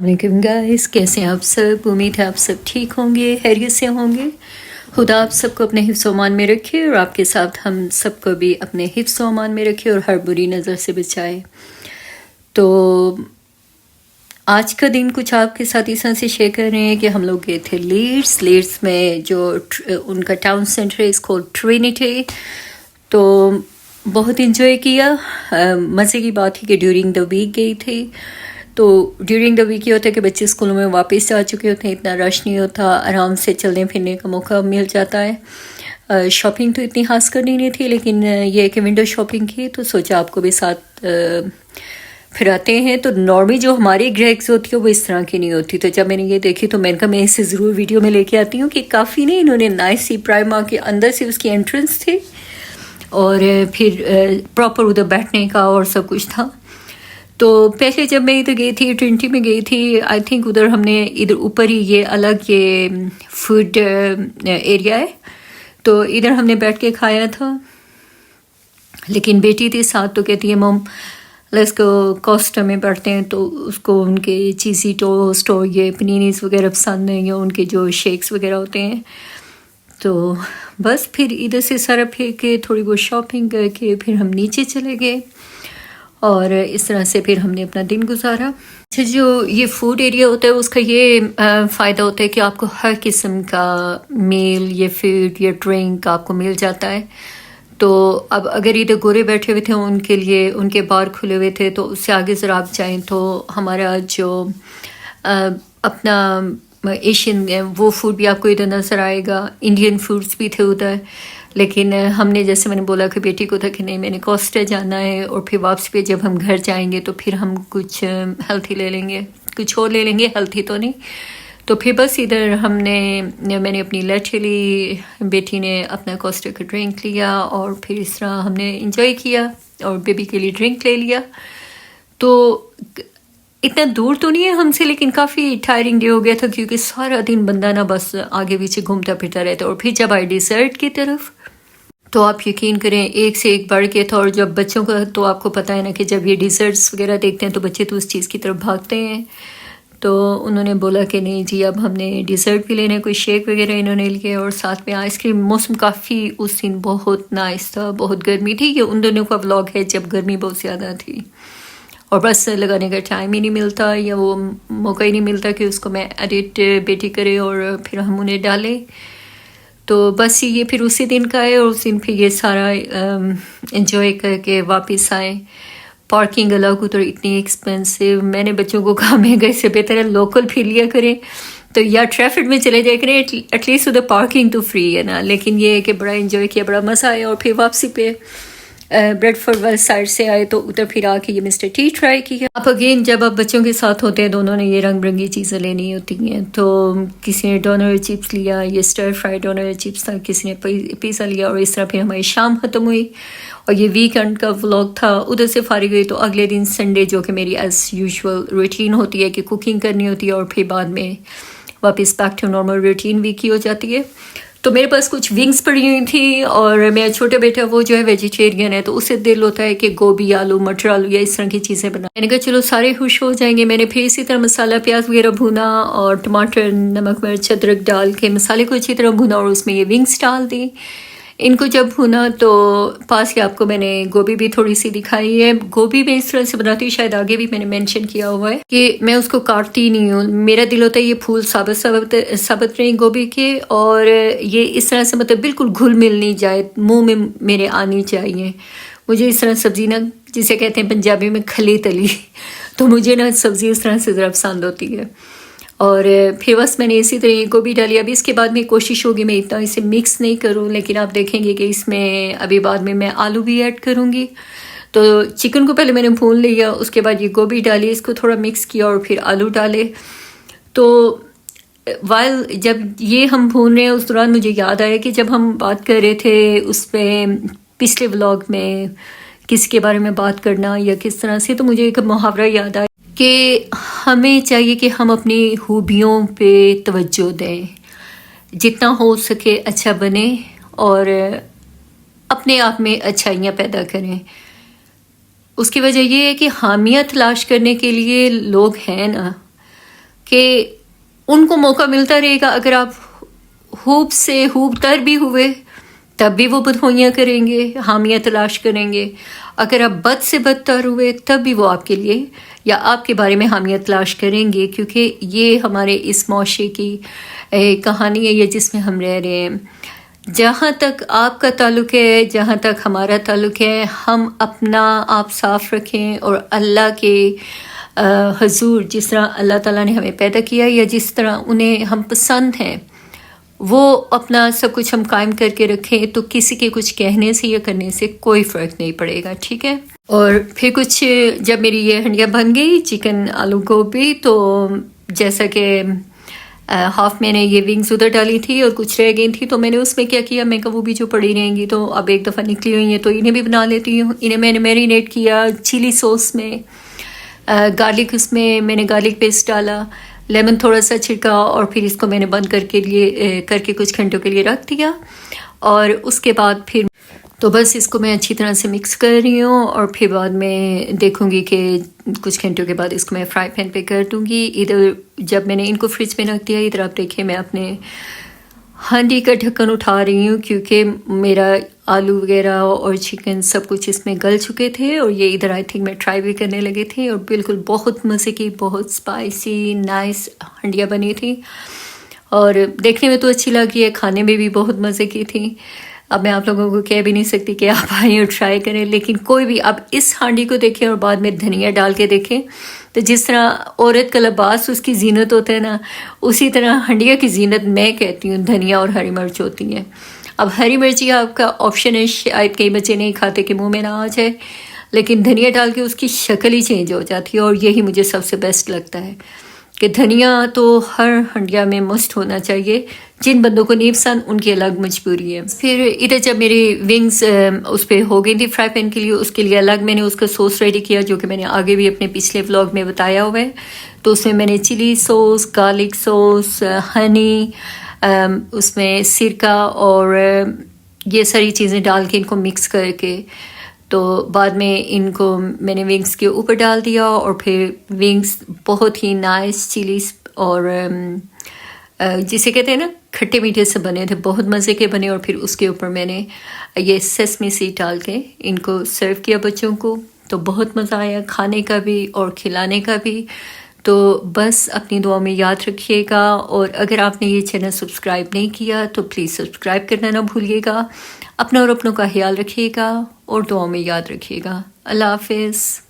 وعلیکم گائز، کیسے ہیں آپ سب؟ امید ہے آپ سب ٹھیک ہوں گے، خیریت سے ہوں گے۔ خدا آپ سب کو اپنے حفظ و امان میں رکھے اور آپ کے ساتھ ہم سب کو بھی اپنے حفظ و امان میں رکھے اور ہر بری نظر سے بچائے۔ تو آج کا دن کچھ آپ کے ساتھ اس طرح سے شیئر کر رہے ہیں کہ ہم لوگ گئے تھے لیڈس میں، جو ان کا ٹاؤن سینٹر ہے، اس کو ٹرینیٹی۔ تو بہت انجوائے کیا۔ مزے کی بات ہے کہ ڈیورنگ دا ویک گئی تھی، تو ڈیورنگ دا ویک یہ ہوتا ہے کہ بچے اسکولوں میں واپس آ چکے ہوتے ہیں، اتنا رش نہیں ہوتا، آرام سے چلنے پھرنے کا موقع مل جاتا ہے۔ شاپنگ تو اتنی خاص کرنی نہیں تھی، لیکن یہ ہے کہ ونڈو شاپنگ کی تو سوچا آپ کو بھی ساتھ پھراتے ہیں۔ تو نارملی جو ہماری گریگز ہوتی ہے وہ اس طرح کی نہیں ہوتی، تو جب میں نے یہ دیکھی تو میں نے کہا میں اسے ضرور ویڈیو میں لے کے آتی ہوں کہ کافی نہیں، انہوں نے نائس سی پرائما کے اندر سے اس کی انٹرنس تھی اور پھر پراپر ادھر بیٹھنے کا اور سب کچھ تھا۔ تو پہلے جب میں ادھر گئی تھی، ٹرینٹی میں گئی تھی، آئی تھنک ادھر ہم نے ادھر اوپر ہی یہ الگ یہ فوڈ ایریا ہے، تو ادھر ہم نے بیٹھ کے کھایا تھا۔ لیکن بیٹی تھی ساتھ تو کہتی ہے موم لیٹس کو کوسٹا میں بیٹھتے ہیں، تو اس کو ان کے چیزی ٹوسٹ اور یہ پنینیز وغیرہ پسند ہیں، یا ان کے جو شیکس وغیرہ ہوتے ہیں۔ تو بس پھر ادھر سے سارا پھر کے تھوڑی بہت شاپنگ کر کے پھر ہم نیچے چلے گئے اور اس طرح سے پھر ہم نے اپنا دن گزارا۔ اچھا، جو یہ فوڈ ایریا ہوتا ہے اس کا یہ فائدہ ہوتا ہے کہ آپ کو ہر قسم کا میل یا فوڈ یا ڈرنک آپ کو مل جاتا ہے۔ تو اب اگر ادھر گورے بیٹھے ہوئے تھے، ان کے لیے ان کے بار کھلے ہوئے تھے، تو اس سے آگے ذرا آپ جائیں تو ہمارا جو اپنا ایشین وہ فوڈ بھی آپ کو ادھر نظر آئے گا، انڈین فوڈز بھی تھے ادھر۔ لیکن ہم نے جیسے میں نے بولا کہ بیٹی کو تھا کہ نہیں میں نے کوسٹا جانا ہے، اور پھر واپس پہ جب ہم گھر جائیں گے تو پھر ہم کچھ ہیلتھی لے لیں گے، کچھ اور لے لیں گے، ہیلتھی تو نہیں۔ تو پھر بس ادھر میں نے اپنی لیٹھی لی، بیٹی نے اپنا کوسٹا کا ڈرنک لیا، اور پھر اس طرح ہم نے انجوائے کیا اور بیبی کے لیے ڈرنک لے لیا۔ تو اتنا دور تو نہیں ہے ہم سے، لیکن کافی ٹائرنگ ڈے ہو گیا تھا، کیونکہ سارا دن بندہ نا بس آگے پیچھے گھومتا پھرتا رہتا۔ اور پھر جب آئے ڈیزرٹ کی طرف تو آپ یقین کریں ایک سے ایک بڑھ کے تھا، اور جب بچوں کا تو آپ کو پتہ ہے نا کہ جب یہ ڈیزرٹس وغیرہ دیکھتے ہیں تو بچے تو اس چیز کی طرف بھاگتے ہیں۔ تو انہوں نے بولا کہ نہیں جی اب ہم نے ڈیزرٹ بھی لینا ہے، کوئی شیک وغیرہ انہوں نے لیے، اور ساتھ میں آئس کریم۔ موسم کافی اس دن بہت نائس تھا، بہت گرمی تھی، یہ ان دنوں کا ولاگ ہے جب گرمی بہت زیادہ تھی اور بس لگانے کا ٹائم ہی نہیں ملتا، یا وہ موقع ہی نہیں ملتا کہ اس کو میں ایڈٹ بیٹی کرے اور پھر ہم انہیں ڈالیں۔ تو بس یہ پھر اسی دن کا ہے، اور اس دن پھر یہ سارا انجوائے کر کے واپس آئے۔ پارکنگ الگ ادھر اتنی ایکسپینسو، میں نے بچوں کو کہا مہنگائی سے بہتر ہے لوکل پھر لیا کریں، تو یا ٹریفک میں چلے جائے کریں، ایٹ لیسٹ ادھر پارکنگ تو فری ہے نا۔ لیکن یہ ہے کہ بڑا انجوائے کیا، بڑا مزہ آیا، اور پھر واپسی پہ بریڈ فورڈ ویل سائڈ سے آئے تو ادھر پھر آ کے یہ مسٹر ٹی ٹرائی کیا۔ آپ اگین جب آپ بچوں کے ساتھ ہوتے ہیں تو انہوں نے یہ رنگ برنگی چیزیں لینی ہوتی ہیں، تو کسی نے ڈونر چپس لیا، یہ اسٹر فرائی ڈونر چپس تھا، کسی نے پیزا لیا، اور اس طرح پھر ہماری شام ختم ہوئی۔ اور یہ ویکینڈ کا ولاگ تھا، ادھر سے فارغ ہوئی تو اگلے دن سنڈے، جو کہ میری ایز یوزول روٹین ہوتی ہے کہ کوکنگ کرنی ہوتی ہے، اور پھر بعد میں واپس back to normal routine week کی ہو جاتی ہے۔ تو میرے پاس کچھ ونگس پڑی ہوئی تھی، اور میرا چھوٹا بیٹا وہ جو ہے ویجیٹیرین ہے، تو اسے دل ہوتا ہے کہ گوبھی آلو مٹر آلو یا اس طرح کی چیزیں بنا۔ میں نے کہا چلو سارے خوش ہو جائیں گے۔ میں نے پھر اسی طرح مسالہ پیاز وغیرہ بھونا، اور ٹماٹر نمک مرچ ادرک ڈال کے مسالے کو اچھی طرح بھونا، اور اس میں یہ ونگس ڈال دی۔ ان کو جب بھونا تو پاس کے آپ کو میں نے گوبھی بھی تھوڑی سی دکھائی ہے۔ گوبھی میں اس طرح سے بناتی ہوں، شاید آگے بھی میں نے مینشن کیا ہوا ہے کہ میں اس کو کاٹتی نہیں ہوں، میرا دل ہوتا ہے یہ پھول ثابت رہیں گوبھی کے، اور یہ اس طرح سے مطلب بالکل گھل مل نہیں جائے، منہ میں میرے آنی چاہیے۔ مجھے اس طرح سبزی نا جسے کہتے ہیں پنجابی میں کھلی تلی، تو مجھے نا سبزی اس طرح سے ذرا پسند ہوتی ہے۔ اور پھر بس میں نے اسی طرح یہ گوبھی ڈالی۔ ابھی اس کے بعد میں کوشش ہوگی میں اتنا اسے مکس نہیں کروں، لیکن آپ دیکھیں گے کہ اس میں ابھی بعد میں آلو بھی ایڈ کروں گی۔ تو چکن کو پہلے میں نے بھون لیا، اس کے بعد یہ گوبھی ڈالی، اس کو تھوڑا مکس کیا، اور پھر آلو ڈالے۔ تو جب یہ ہم بھون رہے ہیں اس دوران مجھے یاد آیا کہ جب ہم بات کر رہے تھے اس پہ پچھلے ولاگ میں کس کے بارے میں بات کرنا یا کس طرح سے، تو مجھے ایک محاورہ یاد آیا کہ ہمیں چاہیے کہ ہم اپنی خوبیوں پہ توجہ دیں، جتنا ہو سکے اچھا بنیں اور اپنے آپ میں اچھائیاں پیدا کریں۔ اس کی وجہ یہ ہے کہ حامیہ تلاش کرنے کے لیے لوگ ہیں نا، کہ ان کو موقع ملتا رہے گا. اگر آپ خوب سے خوب تر بھی ہوئے تب بھی وہ بدخوئیاں کریں گے، حامیہ تلاش کریں گے. اگر آپ بد سے بدتر ہوئے تب بھی وہ آپ کے لیے یا آپ کے بارے میں حامیہ تلاش کریں گے، کیونکہ یہ ہمارے اس معاشرے کی کہانی ہے یہ جس میں ہم رہ رہے ہیں. جہاں تک آپ کا تعلق ہے، جہاں تک ہمارا تعلق ہے، ہم اپنا آپ صاف رکھیں اور اللہ کے حضور جس طرح اللہ تعالیٰ نے ہمیں پیدا کیا یا جس طرح انہیں ہم پسند ہیں وہ اپنا سب کچھ ہم قائم کر کے رکھیں، تو کسی کے کچھ کہنے سے یا کرنے سے کوئی فرق نہیں پڑے گا. ٹھیک ہے. اور پھر کچھ جب میری یہ ہنڈیاں بن گئی چکن آلو گوبھی، تو جیسا کہ ہاف میں نے یہ ونگز ادھر ڈالی تھی اور کچھ رہ گئی تھی، تو میں نے اس میں کیا کیا، میں کہا وہ بھی جو پڑی رہیں گی تو اب ایک دفعہ نکلی ہوئی ہیں تو انہیں بھی بنا لیتی ہوں. انہیں میں نے میرینیٹ کیا چلی سوس میں، گارلک اس میں نے گارلک پیسٹ ڈالا، لیمن تھوڑا سا چھڑکا، اور پھر اس کو میں نے بند کر کے کچھ گھنٹوں کے لیے رکھ دیا. اور اس کے بعد پھر تو بس اس کو میں اچھی طرح سے مکس کر رہی ہوں، اور پھر بعد میں دیکھوں گی کہ کچھ گھنٹوں کے بعد اس کو میں فرائی پین پہ کر دوں گی. ادھر جب میں نے ان کو فریج میں رکھ دیا، ادھر آپ دیکھیں میں اپنے ہانڈی کا ڈھکن اٹھا رہی ہوں کیونکہ میرا آلو وغیرہ اور چکن سب کچھ اس میں گل چکے تھے، اور یہ ادھر آئی تھنک میں ٹرائی بھی کرنے لگے تھے، اور بالکل بہت مزے کی، بہت اسپائسی نائس ہنڈیاں بنی تھیں، اور دیکھنے میں تو اچھی لگی ہے، کھانے میں بھی بہت مزے کی تھیں. اب میں آپ لوگوں کو کہہ بھی نہیں سکتی کہ آپ آئیں اور ٹرائی کریں، لیکن کوئی بھی آپ اس ہانڈی کو دیکھیں اور بعد میں دھنیا ڈال کے دیکھیں تو جس طرح عورت کا لباس اس کی زینت ہوتا ہے نا، اسی طرح ہنڈیا کی زینت میں کہتی ہوں دھنیا اور ہری مرچ ہوتی ہیں. اب ہری مرچی آپ کا آپشن ہے، شاید کئی بچے نہیں کھاتے کہ منہ میں نہ آ جائے، لیکن دھنیا ڈال کے اس کی شکل ہی چینج ہو جاتی ہے، اور یہی مجھے سب سے بیسٹ لگتا ہے کہ دھنیا تو ہر ہنڈیا میں مسٹ ہونا چاہیے. جن بندوں کو نہیں پسند ان کی الگ مجبوری ہے. پھر ادھر جب میری ونگز اس پہ ہو گئی تھی فرائی پین کے لیے، اس کے لیے الگ میں نے اس کا سوس ریڈی کیا، جو کہ میں نے آگے بھی اپنے پچھلے ولاگ میں بتایا ہوا ہے. تو اس میں نے chilli sauce, garlic sauce, honey, اس میں سرکہ اور یہ ساری چیزیں ڈال کے ان کو مکس کر کے، تو بعد میں ان کو میں نے ونگز کے اوپر ڈال دیا، اور پھر ونگز بہت ہی نائس چیلیز اور جسے کہتے ہیں نا کھٹے میٹھے سے بنے تھے، بہت مزے کے بنے. اور پھر اس کے اوپر میں نے یہ سیسمی سیڈ ڈال کے ان کو سرو کیا بچوں کو، تو بہت مزہ آیا کھانے کا بھی اور کھلانے کا بھی. تو بس اپنی دعا میں یاد رکھیے گا، اور اگر آپ نے یہ چینل سبسکرائب نہیں کیا تو پلیز سبسکرائب کرنا نہ بھولیے گا. اپنا اور اپنوں کا خیال رکھیے گا اور دعاؤں میں یاد رکھیے گا. اللہ حافظ.